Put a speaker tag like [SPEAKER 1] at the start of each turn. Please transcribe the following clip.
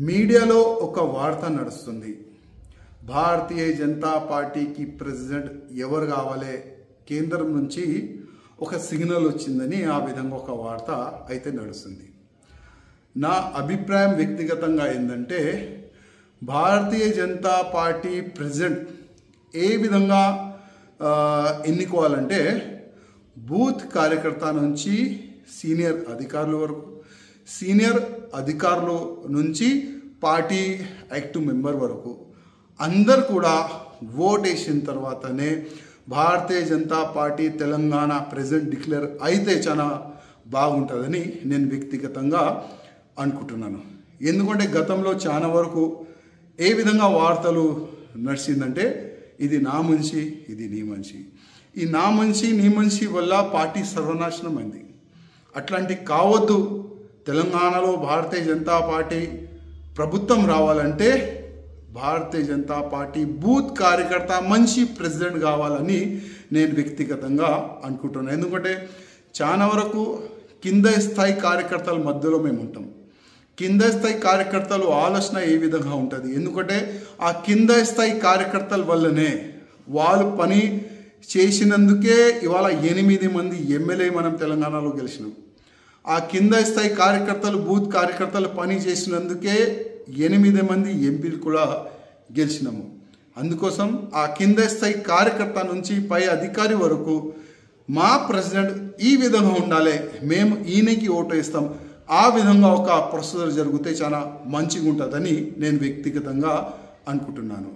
[SPEAKER 1] మీడియాలో ఒక వార్త నడుస్తుంది. భారతీయ జనతా పార్టీకి ప్రెసిడెంట్ ఎవరు కావాలి, కేంద్రం నుంచి ఒక సిగ్నల్ వచ్చిందని ఆ విధంగా ఒక వార్త అయితే నడుస్తుంది. నా అభిప్రాయం వ్యక్తిగతంగా ఏంటంటే, భారతీయ జనతా పార్టీ ప్రెసిడెంట్ ఏ విధంగా ఎన్నుకోవాలంటే, బూత్ కార్యకర్త నుంచి సీనియర్ అధికారుల వరకు, సీనియర్ అధికారుల నుంచి పార్టీ యాక్టివ్ మెంబర్ వరకు అందరు కూడా ఓటేసిన తర్వాతనే Bharatiya Janata party Telangana president declare అయితే చాలా బాగుంటుందని నేను వ్యక్తిగతంగా అనుకుంటున్నాను. ఎందుకంటే గతంలో చాలా వరకు ఏ విధంగా వార్తలు నడిచిందంటే, ఇది నా మనిషి, ఇది నీ మనిషి, ఈ నా మనిషి నీ మనిషి వల్ల పార్టీ సర్వనాశనం అయింది. అట్లాంటి కావద్దు. తెలంగాణలో భారతీయ జనతా పార్టీ ప్రభుత్వం రావాలంటే భారతీయ జనతా పార్టీ బూత్ కార్యకర్త మంచి ప్రెసిడెంట్ కావాలని నేను వ్యక్తిగతంగా అనుకుంటున్నాను. ఎందుకంటే చాలా వరకు కింద స్థాయి కార్యకర్తల మధ్యలో మేము ఉంటాం. కింద స్థాయి కార్యకర్తలు ఆలోచన ఏ విధంగా ఉంటుంది, ఎందుకంటే ఆ కింద స్థాయి కార్యకర్తల వల్లనే వాళ్ళు పని చేసినందుకే ఇవాళ 8 మంది ఎమ్మెల్యే మనం తెలంగాణలో గెలిచినాం. ఆ కింద స్థాయి కార్యకర్తలు బూత్ కార్యకర్తలు పని చేసినందుకే 8 మంది ఎంపీలు కూడా గెలిచినాము. అందుకోసం ఆ కింద స్థాయి కార్యకర్త నుంచి పై అధికారి వరకు మా ప్రెసిడెంట్ ఈ విధంగా ఉండాలి, మేము ఈయనకి ఓటు వేస్తాం, ఆ విధంగా ఒక ప్రొసీజర్ జరిగితే చాలా మంచిగా ఉంటుందని నేను వ్యక్తిగతంగా అనుకుంటున్నాను.